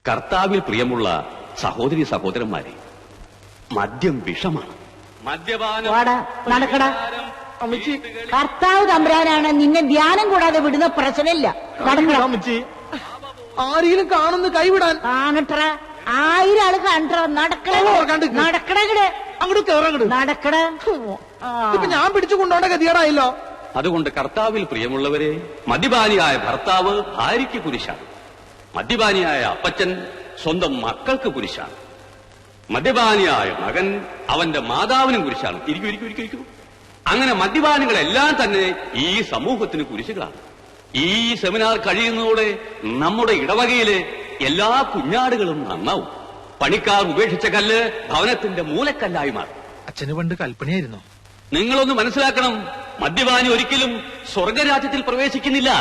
കർത്താവിൽ പ്രിയമുള്ള സഹോദരി സഹോദരന്മാരെ, മദ്യം വിഷമാണ്. മദ്യപാനം നടക്കട. കർത്താവ് തമ്പുരാനാണ്, നിന്നെ ധ്യാനം കൂടാതെ വിടുന്ന പ്രശ്നമില്ല. അമ്മച്ചി, ആരെങ്കിലും കാണുന്ന കൈവിടാൻ കാണട്ട, 1000 ആള് കാണട്ട. നടക്കട അങ്ങോട്ട് കേറങ്ങട് നടക്കട. ഇപ്പൊ ഞാൻ പിടിച്ചു കൊണ്ടോണ്ട ഗതികേടായല്ലോ. അതുകൊണ്ട് കർത്താവിൽ പ്രിയമുള്ളവരെ, മദ്യപാനിയായ ഭർത്താവ് ഭാര്യയ്ക്ക് കുരിശാണ്. മദ്യപാനിയായ അപ്പച്ചൻ സ്വന്തം മക്കൾക്ക് കുരിശാണ്. മദ്യപാനിയായ മകൻ അവന്റെ മാതാവിനും കുരിശാണ്. ഇരിക്കൂ. അങ്ങനെ മദ്യപാനികളെല്ലാം തന്നെ ഈ സമൂഹത്തിന് കുരിശുകളാണ്. ഈ സെമിനാർ കഴിയുന്നതോടെ നമ്മുടെ ഇടവകയിലെ എല്ലാ കുഞ്ഞാടുകളും നന്നാവും. പണിക്കാർ ഉപേക്ഷിച്ച കല്ല് ഭവനത്തിന്റെ മൂലക്കല്ലായി മാറും. അച്ഛന് പണ്ട് കൽപ്പനയായിരുന്നു. നിങ്ങളൊന്ന് മനസ്സിലാക്കണം, മദ്യപാനി ഒരിക്കലും സ്വർഗരാജ്യത്തിൽ പ്രവേശിക്കുന്നില്ല.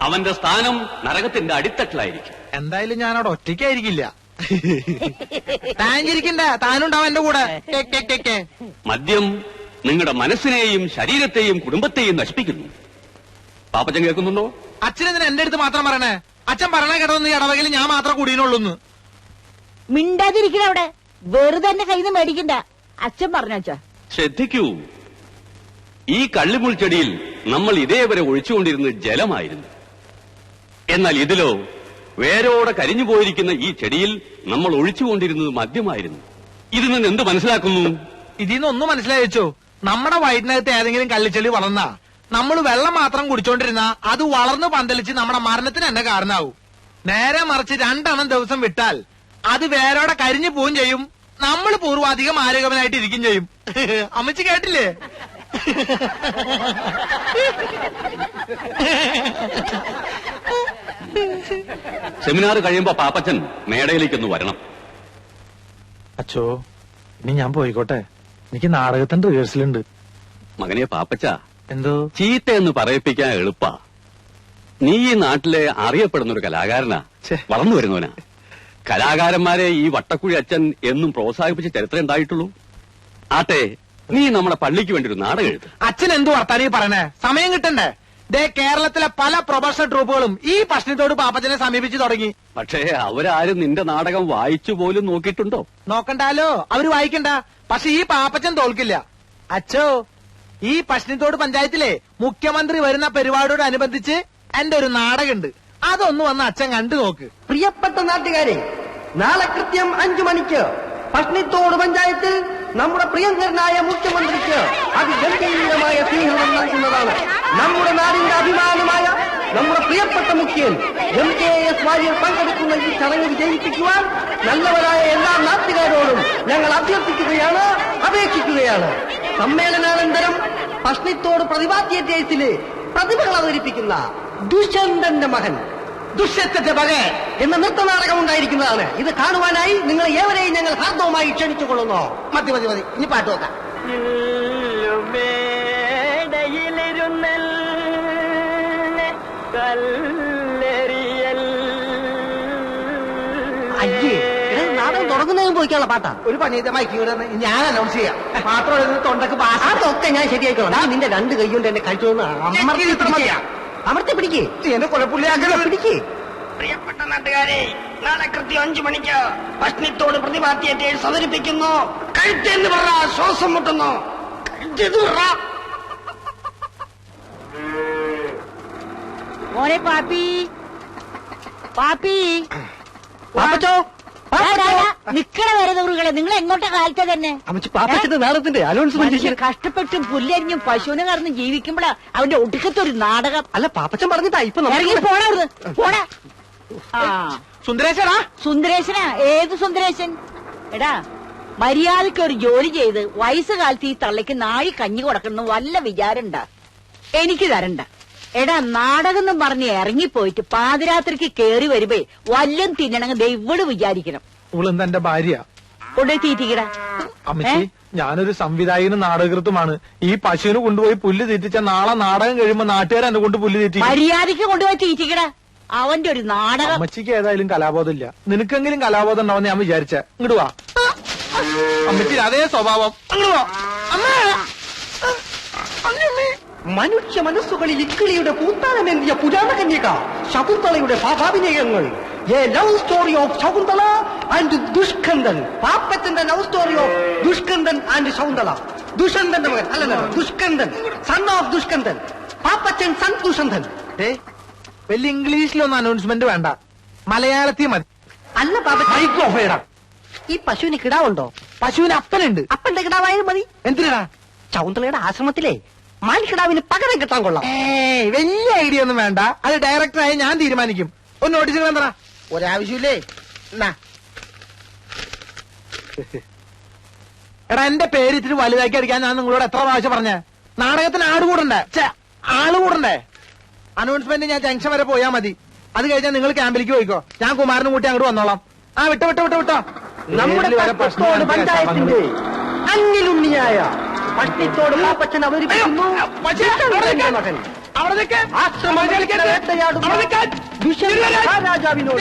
അവന്റെ സ്ഥാനം നരകത്തിന്റെ അടിത്തട്ടിലായിരിക്കും. എന്തായാലും ഞാൻ അവിടെ ഒറ്റയ്ക്കായിരിക്കില്ല. താനിരിക്കണ്ട, താനുണ്ടാവും എന്റെ കൂടെ. മദ്യം നിങ്ങളുടെ മനസ്സിനെയും ശരീരത്തെയും കുടുംബത്തെയും നശിപ്പിക്കുന്നു. പാപ്പച്ചൻ കേൾക്കുന്നുണ്ടോ? അച്ഛനെന്തിനാ എന്റെ അടുത്ത് മാത്രം പറയണേ? അച്ഛൻ പറഞ്ഞ കേട്ടതൊന്ന് ഇടവകയിൽ ഞാൻ മാത്രം കൂടിയുള്ളൂന്ന്. മിണ്ടാതിരിക്കണ അവിടെ, വെറുതെ എന്റെ കയ്യിൽ നിന്ന് മേടിക്കണ്ട. അച്ഛൻ പറഞ്ഞാ ശ്രദ്ധിക്കൂ, ഈ കള്ളിമുൾച്ചെടിയിൽ നമ്മൾ ഇതേവരെ ഒഴിച്ചുകൊണ്ടിരുന്നത് ജലമായിരുന്നു. എന്നാൽ ഇതിലോ വേരോടെ കരിഞ്ഞു പോയിരിക്കുന്ന ഈ ചെടിയിൽ നമ്മൾ ഒഴിച്ചുകൊണ്ടിരുന്നത് മദ്യമായിരുന്നു. ഇതിൽ നിന്ന് എന്ത് മനസ്സിലാക്കുന്നു? ഇതിൽ നിന്നൊന്നും മനസ്സിലായി വെച്ചോ. നമ്മുടെ വയറ്റിനകത്ത് ഏതെങ്കിലും കള്ളിച്ചെടി വളർന്നാ നമ്മൾ വെള്ളം മാത്രം കുടിച്ചോണ്ടിരുന്ന അത് വളർന്ന് പന്തലിച്ച് നമ്മുടെ മരണത്തിന് തന്നെ കാരണമാവും. നേരെ മറിച്ച് 2 ദിവസം വിട്ടാൽ അത് വേരോടെ കരിഞ്ഞു പോവുകയും ചെയ്യും. നമ്മൾ പൂർവാധികം ആരോഗ്യവനായിട്ട് ഇരിക്കും ചെയ്യും. അമ്മച്ചി കേട്ടില്ലേ? സെമിനാർ കഴിയുമ്പോ പാപ്പച്ചൻ മേടയിലേക്കൊന്ന് വരണം. അച്ചോ, ഇനി ഞാൻ പോയിക്കോട്ടെ. എനിക്ക് നാടകത്തിന്റെ റിഹേഴ്സലുണ്ട്. മകനെ പാപ്പച്ച, എന്തോ ചീത്തയെന്ന് പറയിപ്പിക്കാൻ എളുപ്പാ. നീ ഈ നാട്ടിലെ അറിയപ്പെടുന്ന ഒരു കലാകാരനാ, വളർന്നു വരുന്നവനാ. കലാകാരന്മാരെ ഈ വട്ടക്കുഴി അച്ഛൻ എന്നും പ്രോത്സാഹിപ്പിച്ച ചരിത്രം ഉണ്ടായിട്ടുള്ളൂ. ആട്ടെ, നീ നമ്മുടെ പള്ളിക്ക് വേണ്ടി ഒരു നാടകം എഴുത്. അച്ഛൻ എന്തു വർത്താനീ പറയണേ? സമയം കിട്ടണ്ടേ? ദേ, കേരളത്തിലെ പല പ്രൊഫഷണൽ ട്രൂപ്പുകളും ഈ പ്രശ്നത്തോട് പാപ്പച്ചനെ സമീപിച്ചു തുടങ്ങി. പക്ഷേ അവരാരും നിന്റെ നാടകം വായിച്ചു പോലും നോക്കിയിട്ടുണ്ടോ? നോക്കണ്ടാലോ, അവര് വായിക്കണ്ട. പക്ഷെ ഈ പാപ്പച്ചൻ തോൽക്കില്ല. അച്ഛോ, ഈ പശ്ചിമത്തോട് പഞ്ചായത്തിലെ മുഖ്യമന്ത്രി വരുന്ന പരിപാടിയോടനുബന്ധിച്ച് എന്റെ ഒരു നാടകമുണ്ട്. അതൊന്ന് വന്ന് അച്ഛൻ കണ്ടു നോക്ക്. പ്രിയപ്പെട്ട നാട്ടുകാരെ, നാളെ കൃത്യം 5 മണിക്ക് പശ്ചിമത്തോട് പഞ്ചായത്തിൽ നമ്മുടെ പ്രിയങ്കരനായ മുഖ്യമന്ത്രിക്ക് അതിഗംഭീരമായ സ്വീകരണം നൽകുന്നതാണ്. നമ്മുടെ നാടിന്റെ അഭിമാനമായ നമ്മുടെ പ്രിയപ്പെട്ട മുഖ്യൻ MKS വാര്യർ പങ്കെടുക്കുന്ന ഈ ചടങ്ങ് വിജയിപ്പിക്കുവാൻ നല്ലവരായ എല്ലാ നാട്ടുകാരോടും ഞങ്ങൾ അഭ്യർത്ഥിക്കുകയാണ്, അപേക്ഷിക്കുകയാണ്. സമ്മേളനാനന്തരം പശ്ചിമത്തോട് പ്രതിഭാ തിയേറ്റേഴ്സിലെ പ്രതിഭകൾ അവതരിപ്പിക്കുന്ന ദുഷ്യന്തന്റെ മകൻ ദുഷ്യത്തിന്റെ മകൻ എന്ന നൃത്തനാടകം ഉണ്ടായിരിക്കുന്നതാണ്. ഇത് കാണുവാനായി നിങ്ങൾ ഏവരെയും ഞങ്ങൾ ഹാർദവുമായി ക്ഷണിച്ചുകൊള്ളുന്നു. മതി, ഇനി പാട്ട് നോക്കാം. അയ്യേ, നാടകം തുടങ്ങുന്നതിന് പോയിക്കാനുള്ള പാട്ടാ. ഒരു പണിയമായി ഞാൻ അനൗൺസ് ചെയ്യാം. മാത്രം തൊണ്ടക്ക് അതൊക്കെ ഞാൻ ശരിയായിക്കോളാം. നിന്റെ 2 കൈ കൊണ്ട് എന്നെ കഴിച്ചോന്ന് അമർത്തി പിടിക്കേ. എന്നെ കൊലപ്പുള്ളിയാക്കല പിടിക്കേ. പ്രിയപ്പെട്ട നാട്ടുകാരെ, നാളെ കൃത്യം 5 മണിക്ക് പശ്ചിമത്തോട് പ്രതിഭാ തിയേറ്റേഴ്സ് അവതരിപ്പിക്കുന്നു. കഴുത്തെന്ന് പറ, ശ്വാസം മുട്ടുന്നു. മോനെ പാപ്പി, നിക്കണ വരെ ദൂറുകളെ, നിങ്ങൾ എങ്ങോട്ടാ കാലത്തെ തന്നെ? പാപ്പച്ചന്റെ നാടകത്തിന്റെ അനൗൺസ്മെന്റ്. കഷ്ടപ്പെട്ടും പുല്ലരിഞ്ഞും പശുവിനെ കറന്നും ജീവിക്കുമ്പോഴാ അവന്റെ ഒടുക്കത്തൊരു നാടകം. അല്ല, പാപ്പച്ചൻ പറഞ്ഞിട്ടാ ഇപ്പൊ ഇറങ്ങി പോണാ. സുന്ദരേശനാ? സുന്ദരേശനാ? ഏത് സുന്ദരേശൻ? എടാ, മര്യാദയ്ക്ക് ഒരു ജോലി ചെയ്ത് വയസ്സുകാലത്ത് ഈ തള്ളയ്ക്ക് നാഴി കഞ്ഞി കൊടുക്കണം വല്ല വിചാരണ്ട. എനിക്ക് തരണ്ട. എടാ, നാടകം എന്നും പറഞ്ഞ് ഇറങ്ങിപ്പോയിട്ട് പാതിരാത്രിക്ക് കേറി വരുമ്പോ വല്ലതും തിന്നണമെങ്കിൽ ദൈവട് വിചാരിക്കണം. ഇവളെന്താ എന്റെ ഭാര്യ? കൊണ്ടുപോയി തീറ്റിക്കടാ. അമ്മച്ചി, ഞാനൊരു സംവിധായകനും നാടകൃത്തുമാണ്. ഈ പശുവിന് കൊണ്ടുപോയി പുല്ല് തീറ്റിച്ച നാളെ നാടകം കഴിയുമ്പോ നാട്ടുകാർ എന്നെ കൊണ്ട് പുല്ല് തീറ്റി. മര്യാദയ്ക്ക് കൊണ്ടുപോയി തീറ്റിക്കടാ. അവന്റെ ഒരു നാടകം. അമ്മച്ചിക്ക് ഏതായാലും കലാബോധം ഇല്ല. നിനക്കെങ്കിലും കലാബോധം ഉണ്ടാവുന്ന ഞാൻ വിചാരിച്ച. ഇങ്ങോട്ട് വാ. അമ്മച്ചി അതേ സ്വഭാവം. അങ്ങോട്ട് വാ. മനുഷ്യ മനസ്സുകളിൽ ഇക്കിളിയുടെ പൂത്താനമേന്തിയ പുരാണ കന്യക ശകുന്തളയുടെ ഭാവാഭിനയങ്ങൾ a love story of Shakuntala and ദുഷ്കന്ദൻ. പാപ്പച്ചന്റെ ലവ് സ്റ്റോറി ഓഫ് ദുഷ്കന്ദൻ ആൻഡ് ശകുന്തള. ദുഷ്യന്തന്റെ മകൻ അല്ലല്ലോ, ദുഷ്കന്ദൻ, സൺ ഓഫ് ദുഷ്കന്ദൻ. പാപ്പച്ചൻ സൺ ദുഷ്യന്തൻ. വലിയ ഇംഗ്ലീഷിലൊന്നും അനൗൺസ്മെന്റ് വേണ്ട, മലയാളത്തിൽ മതി. അല്ല പാപ്പ, ഈ പശുവിന് കിടാവുണ്ടോ? പശുവിന് അപ്പനുണ്ട്. അപ്പന്റെ കിടാവായാലും മതി. എന്തിനാ? ശകുന്തളയുടെ ആശ്രമത്തിലെ മാൻകിടാവിന് പകരം കിട്ടാൻ കൊള്ളാം. വലിയ ഐഡിയ ഒന്നും വേണ്ട, അത് ഡയറക്ടറായി ഞാൻ തീരുമാനിക്കും. ഒന്ന് നോട്ടീസ് എന്താ? ഒരാവശ്യമില്ലേ? എടാ, എന്റെ പേര് ഇത്തിരി വലുതാക്കി അടിക്കാൻ ഞാൻ നിങ്ങളോട് എത്ര പ്രാവശ്യം പറഞ്ഞ? നാടകത്തിന് ആള് കൂടണ്ടേ? അനൗൺസ്മെന്റ് ഞാൻ ജംഗ്ഷൻ വരെ പോയാ മതി. അത് കഴിഞ്ഞാൽ നിങ്ങൾ ക്യാമ്പിലേക്ക് പോയിക്കോ, ഞാൻ കുമാരനും കൂട്ടി അങ്ങോട്ട് വന്നോളാം. ആ വിട്ടോ. നമ്മുടെ പട്ടത്തോട് പഞ്ചായത്തിന്റെ അന്നിലുണ്ണിയായ പട്ടിത്തോട് പാപ്പച്ചൻ അവതരിപ്പിക്കുന്നു മകൻ രാജാവിനോട്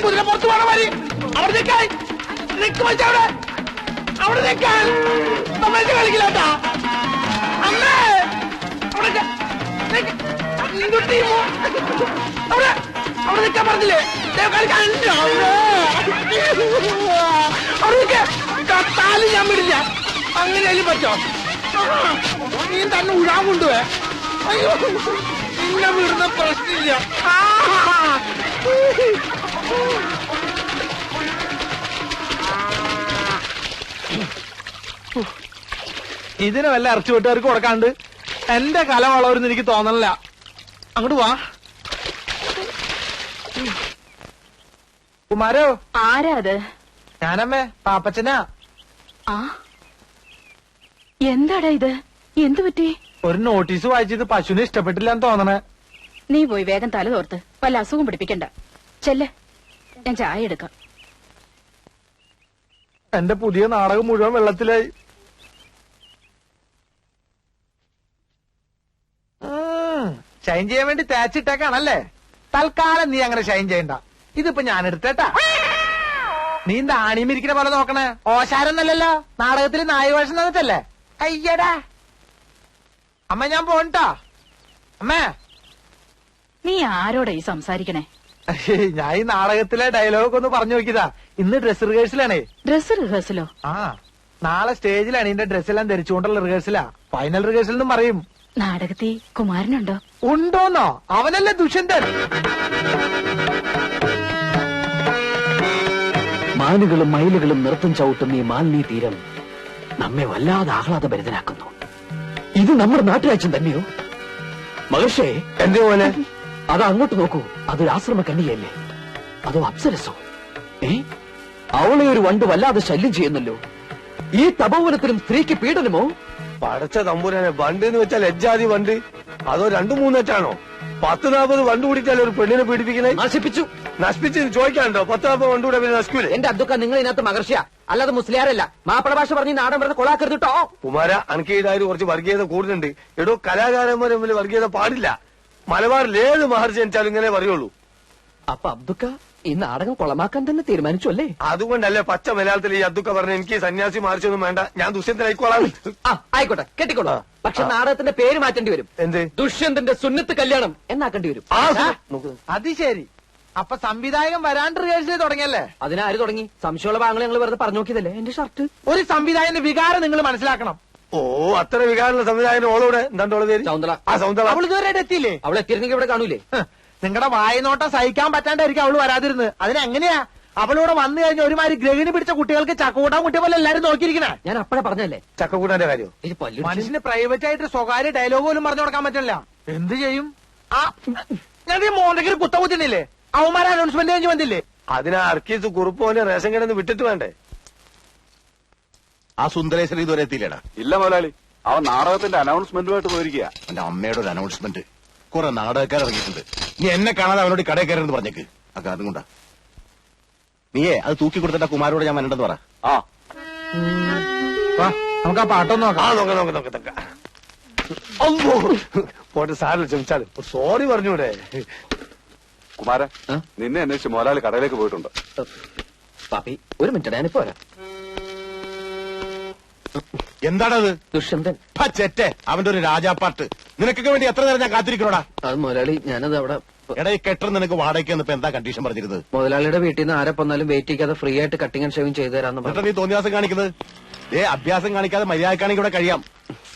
കുതിര പുറത്തു പോകണം. കളിക്കില്ലാട്ടാ അമ്മേ, അവിടെ നിൽക്കാൻ പറഞ്ഞില്ലേ? കത്താലും ഞാൻ വിടില്ല. അങ്ങനെയാലും പറ്റോ? നീ തന്നെ ഉഴാൻ കൊണ്ടുപോയെ. അയ്യോ, നിന്നെ വിടുന്ന പ്രശ്നമില്ല. ഇതിന് വല്ല ഇറച്ചി വീട്ടുകാർക്ക് കൊടുക്കാണ്ട് എന്റെ കല വളവരുന്ന് എനിക്ക് തോന്നണില്ല. അങ്ങോട്ട് വാ. കുമാരോ, ആരാ അത്? ഞാനമ്മേ, പാപ്പച്ചനാ. ആ, എന്താടാ ഇത്? എന്തു പറ്റി? ഒരു നോട്ടീസ് വായിച്ചത് പശുവിനെ ഇഷ്ടപ്പെട്ടില്ലെന്ന് തോന്നണേ. നീ പോയി വേഗം തല തോർത്ത് വല്ല അസുഖം പിടിപ്പിക്കണ്ട. ചെല്ല്, ഞാൻ ചായ എടുക്കാം. എന്റെ പുതിയ നാടകം മുഴുവൻ വെള്ളത്തിലായി. ഷൈൻ ചെയ്യാൻ വേണ്ടി തേച്ചിട്ടേക്കാണല്ലേ? തൽക്കാലം നീ അങ്ങനെ ഷൈൻ ചെയ്യണ്ട. ഇതിപ്പോ ഞാൻ എടുത്തേട്ടാ. നീ എന്താ ആണിമിരിക്കുന്ന പോലെ നോക്കണേ? ഓശാരൊന്നല്ലല്ലോ, നാടകത്തിൽ നായവേഷം തന്നിട്ടല്ലേ? അയ്യടാ അമ്മ, ഞാൻ പോണ്ടാ. അമ്മേ, നീ ആരോടാ ഈ സംസാരിക്കണേ? ഞാൻ ഈ നാടകത്തിലെ ഡയലോഗ് ഒന്ന് പറഞ്ഞു നോക്കിയതാ. ഇന്ന് ഡ്രസ് റിഹേഴ്സലാണേ. ഡ്രസ് റിഹേഴ്സലോ? ആ, നാളെ സ്റ്റേജിലാണ് ഇതിന്റെ ഡ്രസ്സെല്ലാം ധരിച്ചുകൊണ്ടുള്ള റിഹേഴ്സലാ. ഫൈനൽ റിഹേഴ്സൽ എന്നും പറയും. നാടകത്തിൽ കുമാരനുണ്ടോ? ഉണ്ടോന്നോ? അവനല്ലേ ദുഷ്യന്തൻ. മാനുകളും മയിലുകളും നൃത്തം ചവിട്ടുന്ന ഈ മാലിന്യ തീരം നമ്മെ വല്ലാതെ ആഹ്ലാദഭരിതനാക്കുന്നു. ഇത് നമ്മുടെ നാട്ടുരാജ്യം തന്നെയോ? മഹർഷേ, എന്റെ പോലെ അത് അങ്ങോട്ട് നോക്കൂ. അതൊരു ആശ്രമ കന്യകയല്ലേ? അതോ അപ്സരസോ? അവളെ ഒരു വണ്ട് വല്ലാതെ ശല്യം ചെയ്യുന്നല്ലോ. ഈ തപോവനത്തിലും സ്ത്രീക്ക് പീഡനമോ? പടച്ച തമ്പുരാനെ, വണ്ട് എന്ന് വെച്ചാൽ എജ്ജാതി വണ്ട്. അതോ 2-3 10-40 വണ്ട് കൂടിയിട്ടല്ലേ ഒരു പെണ്ണിനെ പീഡിപ്പിക്കണേ? നശിപ്പിച്ച് ചോദിക്കാണ്ടോ? 10-40 വണ്ട് കൂടെ പിന്നെ നശിക്കൂലേ? എന്റെ അബ്ദുക്ക, നിങ്ങൾ ഇതിനകത്ത് മഹർഷിയാ, അല്ലാതെ മുസ്ലിയാരല്ല. മാപ്പിള ഭാഷ പറഞ്ഞ് നാടൻ പറഞ്ഞ് കൊളാക്കരുത് കേട്ടോ. കുമാര, അനക്ക് ഇതായാലും കുറച്ച് വർഗീയത കൂടുതലുണ്ട്. എടോ, കലാകാരന്മാർ തമ്മിൽ വർഗീയത പാടില്ല. മലബാറിൽ ഏത് മഹർജി ജനിച്ചാലും ഇങ്ങനെ പറയുള്ളൂ. അപ്പൊ അബ്ദുക്ക ഈ നാടകം കൊളമാക്കാൻ തന്നെ തീരുമാനിച്ചു അല്ലേ? അതുകൊണ്ടല്ലേ പച്ച മലയാളത്തിൽ ഈ അദ്ദുക്ക പറഞ്ഞ എനിക്ക് സന്യാസി മഹർജിയൊന്നും വേണ്ട, ഞാൻ ദുഷ്യന്തനായിക്കോളാം. ആയിക്കോട്ടെ, കെട്ടിക്കോളൂ. പക്ഷെ നാടകത്തിന്റെ പേര് മാറ്റേണ്ടി വരും. എന്ത്? ദുഷ്യന്തന്റെ സുന്നത്ത് കല്യാണം എന്നാക്കേണ്ടി വരും. അത് ശരി. അപ്പൊ സംവിധായകൻ വരാണ്ട് റിഹേഴ്സൽ തുടങ്ങിയല്ലേ? അതിനാര് തുടങ്ങി? സംശയമുള്ള ഭാഗങ്ങൾ ഞങ്ങൾ വെറുതെ പറഞ്ഞു നോക്കിയതല്ലേ. എന്റെ ഷർട്ട്. ഒരു സംവിധായകന്റെ വികാരം നിങ്ങൾ മനസ്സിലാക്കണം. ഓ, അത്ര വികാരമുള്ള സംവിധായകൻ ഓളോടെ എന്താണ്ടോളെ പേര്? സൗന്ദല. ആ, സൗന്ദല. അവൾ ഇതുവരെ എത്തിയില്ലേ? അവളെ എത്തിയിരുന്നെങ്കിൽ ഇവിടെ കാണൂലേ? നിങ്ങളുടെ വായനോട്ടം സഹിക്കാൻ പറ്റാണ്ടായിരിക്കും അവള് വരാതിരുന്നത്. അതിനെങ്ങനെയാ അവളോട് വന്നു കഴിഞ്ഞ ഒരുമാതിരി ഗ്രഹിണി പിടിച്ച കുട്ടികൾക്ക് ചക്കൂട്ടാൻ കുട്ടിയെ പോലെ എല്ലാരും നോക്കിയിരിക്കണേ. ഞാൻ അപ്പഴേ പറഞ്ഞല്ലേ ചക്കക്കൂട്ടാന്റെ കാര്യം. മനുഷ്യന് പ്രൈവറ്റ് ആയിട്ട് സ്വകാര്യ ഡയലോഗ് പോലും പറഞ്ഞു കൊടുക്കാൻ പറ്റില്ല. എന്ത് ചെയ്യും? ആ, ഞാൻ ഈ മോന്തയ്ക്ക് കുത്ത കുത്തിനില്ലേ? അവന്മാരെ അനൗൺസ്മെന്റ് കഴിഞ്ഞ് വന്നില്ലേ? അതിനാ അർക്കീസ് കുറുപ്പോനെ റേഷൻ കിടന്ന് വിട്ടിട്ട് വേണ്ടേ? ആ സുന്ദരേശ്വരൻ ഇതുവരെ എത്തിയില്ലേടാ? ഇല്ല മുതലാളി, അവൻ നാടകത്തിന്റെ അനൗൺസ്മെന്റുമായിട്ട് പോയിരിക്കുക. എന്റെ അമ്മയുടെ ഒരു അനൗൺസ്മെന്റ്. കുറെ നാടകക്കാർ ഇറങ്ങിയിട്ടുണ്ട്. നീ എന്നെ കാണാതെ അവനോട് കടയിൽ കയറുന്നത് പറഞ്ഞേക്ക്. ആ കാരണം കൊണ്ടാ. നീയേ അത് തൂക്കി കൊടുത്തിട്ട് കുമാരോട് ഞാൻ വരണ്ടെന്ന് പറ. ആ, നമുക്ക് ആ പാട്ടൊന്നും നോക്കാം. പോട്ടെ, സാറിന് ക്ഷമിച്ചാലും സോറി പറഞ്ഞൂടെ? കുമാരൻ, നിന്നെ അന്വേഷിച്ച് മുതലാളി കടയിലേക്ക് പോയിട്ടുണ്ട്. പാപ്പി, ഒരു മിനിറ്റ്, ഞാനിപ്പോ വരാം. എന്താണത്? ദുഷ്യന്തൻ. ചെറ്റെ, അവന്റെ ഒരു രാജാപ്പാട്ട്. നിനക്കൊക്കെ വേണ്ടി എത്ര നേരം ഞാൻ കാത്തിരിക്കണോടാ? അത് മുതലാളി, ഞാനത് അവിടെ എടാ ഈ കെട്ടർ നിനക്ക് വാടകയ്ക്ക് ഇപ്പൊ എന്താ കണ്ടീഷൻ പറഞ്ഞിരുന്നത്? മുതലാളിയുടെ വീട്ടിൽ നിന്ന് ആരെ വന്നാലും വെയിറ്റ് ചെയ്യാതെ ഫ്രീ ആയിട്ട് കട്ടിങ് ആൻഡ് ഷേവിംഗ് ചെയ്തു തരാന്ന് എന്നിട്ട് പറഞ്ഞു. നീ തോന്നിയാസം കാണിക്കുന്നത്? അഭ്യാസം കാണിക്കാതെ മര്യാദക്കാണെങ്കിൽ ഇവിടെ കഴിയാം,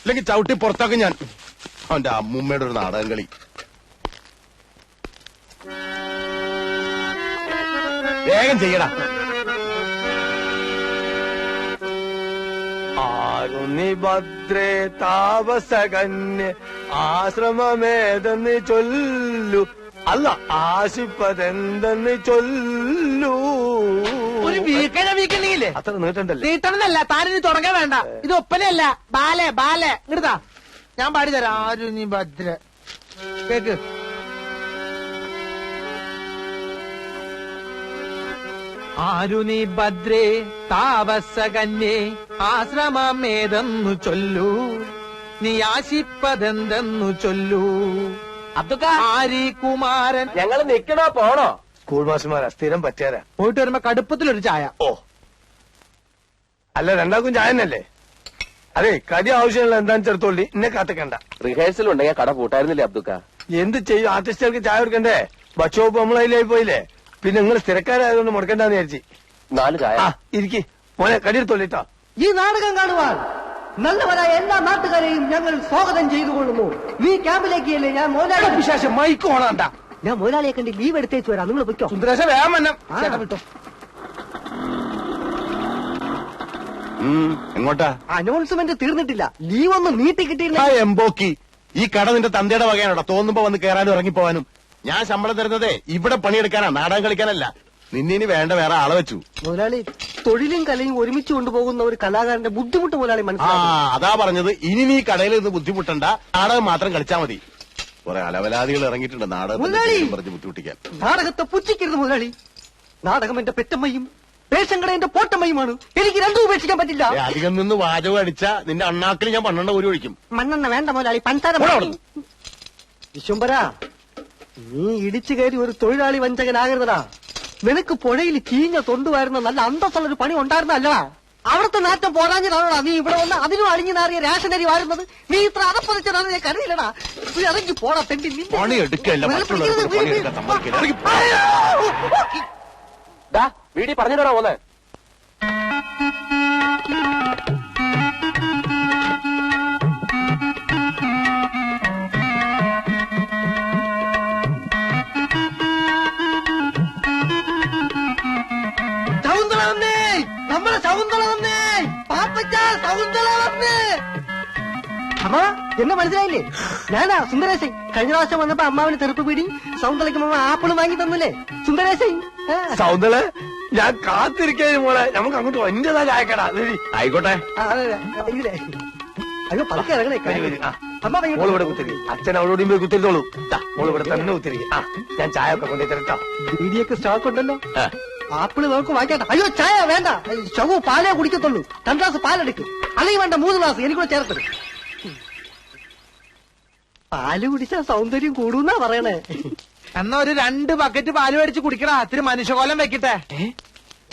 അല്ലെങ്കിൽ ചവിട്ടി പുറത്താക്കും ഞാൻ. അവന്റെ അമ്മൂമ്മയുടെ ഒരു നാടകം കളി. വേഗം ചെയ്യടാ. ആരുണി ഭദ്രേ താപസകന്യ ആശ്രമമേതെന്ന് ചൊല്ലു, അല്ല ആശിപ്പതെന്തെന്ന് ചൊല്ലു. ഒരു വീക്കണില്ലേ? അത്ര നീട്ടണ്ടല്ലേ? നീട്ടണമെന്നല്ല, താനിനി തുടങ്ങാൻ വേണ്ട. ഇത് ഒപ്പനയല്ല, ബാലെ ബാലെ. ഇങ്ങടുതാ, ഞാൻ പാടിത്തരാം. ആരും നീ ഭദ്ര കേക്ക്. ആരുനി ഭദ്രേ താപസകന്യേ ആശ്രമമേതെന്നു ചൊല്ലൂ, നീ ആശിപ്പതെന്തെന്നു ചൊല്ലൂ. ആരി കുമാരൻ. ഞങ്ങൾ നിക്കണോ പോണോ? സ്കൂൾ മാസ്റ്റർമാരാ, സ്ഥിരം പറ്റിയാരാ. പോയിട്ട് വരുമ്പോ കടുപ്പത്തിലൊരു ചായ. ഓ അല്ല, രണ്ടാക്കും ചായ തന്നെയല്ലേ? അതെ, കടി ആവശ്യമുള്ള എന്താന്ന് ചെറുത്തോളി, എന്നെ കാത്തിക്കണ്ട. റിഹേഴ്സൽ ഉണ്ടെങ്കിൽ കട പൂട്ടായിരുന്നില്ലേ അബ്ദുക്ക? എന്ത് ചെയ്യും, ആർട്ടിസ്റ്റുകൾക്ക് ചായ കൊടുക്കണ്ടേ? ബക്ഷോപ്പ് നമ്മളതിലായി പോയില്ലേ. പിന്നെ നിങ്ങൾ സ്ഥിരക്കാരായതുകൊണ്ട് മുടക്കണ്ടെന്ന് വിചാരിച്ചു. 4 ചായ. ഇരിക്കി മോനെ, കടിയെടുത്തോളിട്ടോ. ഈ നാടകം കാണുവാൻ നല്ലവരായ എല്ലാ നാട്ടുകാരെയും ഞങ്ങൾ സ്വാഗതം ചെയ്തുകൊള്ളുന്നു. ഈ ക്യാമ്പിലേക്ക് അല്ലേ ഞാൻ മോലാളി വിശേഷം മൈക്ക് ഓണാണ്ട. ഞാൻ മോലാളിയെ കണ്ട് ലീവ് എടുത്തേച്ചു വരാം, നിങ്ങൾ പൊയ്ക്കോ. സുന്ദരേശ വേഗം വന്നം. വിട്ടോ. എങ്ങോട്ടാ? അനൗൺസ്മെന്റ് തീർന്നിട്ടില്ല, ലീവ് ഒന്ന് നീട്ടി കിട്ടിയില്ല. എംബോക്കി, ഈ കട നിന്റെ തന്തയുടെ വകയാണോടാ? തോന്നുമ്പോ വന്ന് കയറാനും ഇറങ്ങിപ്പോവാനും. ഞാൻ ശമ്പളം തരുന്നതേ ഇവിടെ പണിയെടുക്കാനാ, നാടകം കളിക്കാനല്ല. നിന്നിനി വേണ്ട വേറെ ആളെ വെച്ചു. മുതലാളി, തൊഴിലും കലയും ഒരുമിച്ച് കൊണ്ടുപോകുന്ന ഒരു കലാകാരന്റെ ബുദ്ധിമുട്ട് മുതലാളി ആ മനസ്സിലാക്കി. അതാ പറഞ്ഞത്, ഇനി നീ കടയിൽ നിന്ന് ബുദ്ധിമുട്ടണ്ട, നാടകം മാത്രം കളിച്ചാ മതി. കുറെ അലവലാദികൾ ഇറങ്ങിയിട്ടുണ്ട് നാടകത്തിന്റെ പേരും പറഞ്ഞ് ബുദ്ധിമുട്ടിക്കാൻ. നാടകത്തെ പുച്ഛിക്കരുത് മുതലാളി. നാടകം എന്റെ പെറ്റമ്മയും പേശങ്കട എന്റെ പോട്ടമ്മയുമാണ്. എനിക്ക് രണ്ടും ഉപേക്ഷിക്കാൻ പറ്റില്ല. അധികം നിന്ന് വാചകം അടിച്ച നിന്റെ അണ്ണാക്കിൽ ഞാൻ 12 ഒരു ഒഴിക്കും. മണ്ണെണ്ണ വേണ്ട മുതലാളി, പഞ്ചാര. വിശ്വംബര, നീ ഇടിച്ചു കയറി ഒരു തൊഴിലാളി വഞ്ചകനാകരുതടാ. നിനക്ക് പുഴയിൽ ചീഞ്ഞ തൊണ്ടുവായിരുന്ന നല്ല അന്തസ്സുള്ളൊരു പണി ഉണ്ടായിരുന്നല്ലടാ. അവിടുത്തെ നാറ്റം പോരാഞ്ഞിട്ടാണോടാ നീ ഇവിടെ വന്ന് അതിനും അഴിഞ്ഞു നാറിയ റേഷനരി വാരുന്നത്? നീ ഇത്ര അതപ്പതിച്ചതാണ് ഞാൻ കരുതില്ലടാ. നീ ഇറങ്ങി പോടാ തെണ്ടി. പണി എടുക്കല്ല, മറ്റുള്ളവർക്ക് പണിയെടുക്കാൻ സമ്മതിക്കില്ല. വീടി പറഞ്ഞിട്ടാ പോലെ. ശകുന്തള വന്നേ, നമ്മളെ ശകുന്തള വന്നേ, പാപ്പച്ച ശകുന്തള വന്നേ. അമ്മ എന്നെ മനസ്സിലായില്ലേ? ഞാനാ സുന്ദരേശൻ. കഴിഞ്ഞ പ്രാവശ്യം വന്നപ്പോ അമ്മാവിന് തെറുപ്പ് പിടി, സൗന്ദര്യക്ക് അമ്മ ആപ്പിള് വാങ്ങി തന്നില്ലേ സുന്ദരേശൻ. സൗന്ദര്യ, ഞാൻ കാത്തിരിക്കാനും മോളെ. നമുക്ക് അങ്ങോട്ട് എന്റേതാ ചായക്കടാ. ആയിക്കോട്ടെ. അയ്യോ പതുക്കെ ഇറങ്ങണേ. അമ്മ മോള് ഇവിടെ കുത്തിരി, അച്ഛൻ അവളോടും പോയി കുത്തിരിത്തോളൂ. മോള് ഇവിടെ തന്നെ കുത്തിരി. ഞാൻ ചായ ഒക്കെ കൊണ്ടു തരട്ടോ. ബീഡിയൊക്കെ സ്റ്റോക്ക് ഉണ്ടല്ലോ. ആപ്പിള് നമുക്ക് വാങ്ങിക്കട്ടെ. അയ്യോ ചായ വേണ്ട, ശവു പാലേ കുടിക്കത്തുള്ളൂ. 2 ഗ്ലാസ് പാലെടുക്കും, അല്ലെങ്കിൽ വേണ്ട 3 ഗ്ലാസ് എനിക്കൂടെ ചേർത്തത്. പാല് കുടിച്ചാ സൗന്ദര്യം കൂടുന്നാ പറയണേ. എന്നാ ഒരു 2 ബക്കറ്റ് പാല് മേടിച്ച് കുടിക്കടാ, ഇത്തിരി മനുഷ്യകോലം വെക്കട്ടെ.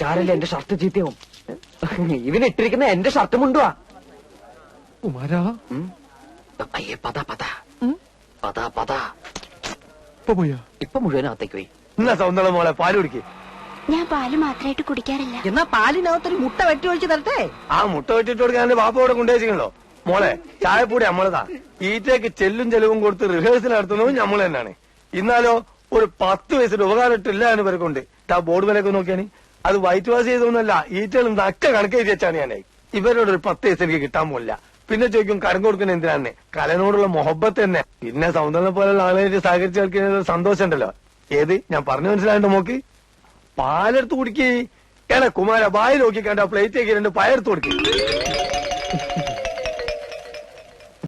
ചാരല്ലേ എന്റെ ഷർട്ട് ചീത്തയാവും. ഇവനിട്ടിരിക്കുന്ന എന്റെ ഷർട്ട് മുണ്ടുവാ. കുമാരാ, അയ്യേ പതാ പതാ പതാ പതാ. പോയാ ഇപ്പൊ മുഴുവനകത്തേക്ക് പോയി. എന്നാ സൗന്ദര്യ മോളെ പാല് കുടിക്കേ. ഞാൻ പാല് മാത്രമായിട്ട് കുടിക്കാറില്ല. എന്നാ പാലിനകത്തൊരു മുട്ട വെട്ടി ഒഴിച്ച് തരട്ടെ. ആ മുട്ട വെട്ടിട്ട് കൊടുക്കാൻ എന്റെ ബാപ്പ ഇവിടെ കൊണ്ടുവച്ചിട്ടുണ്ടോ? മോളെ ചായപ്പൂടി നമ്മളതാ. ഈറ്റേക്ക് ചെല്ലും ചെലവും കൊടുത്ത് റിഹേഴ്സൽ നടത്തുന്നതും നമ്മൾ തന്നെയാണ്. ഇന്നാലോ ഒരു 10 വയസ്സിന്റെ ഉപകാരം ഇട്ടില്ല എന്ന് പേർക്കുണ്ട്. ആ ബോർഡ് വിലയൊക്കെ നോക്കിയാണ്. അത് വൈറ്റ് വാഷ് ചെയ്തൊന്നുമല്ല, ഈറ്റകളും നക്ക കണക്ക് എഴുതി വെച്ചാണ് ഞാൻ. ഇവരോട് ഒരു 10 വയസ്സ് എനിക്ക് കിട്ടാൻ പോലില്ല. പിന്നെ ചോദിക്കും കരം കൊടുക്കുന്ന എന്തിനാണ്? കലനോടുള്ള മൊഹബത്ത് തന്നെ. പിന്നെ സൗന്ദര്യം പോലുള്ള ആളുകളായിട്ട് സഹകരിച്ച് കളിക്കുന്ന സന്തോഷം ഉണ്ടല്ലോ. ഏത് ഞാൻ പറഞ്ഞു മനസ്സിലായിട്ട് നോക്കി. പാലെടുത്ത് കുടിക്കേ. ഏടാ കുമാര, ബായി നോക്കി കണ്ട പ്ലേറ്റേക്ക് 2 പയർത്ത് കൊടുക്കേ.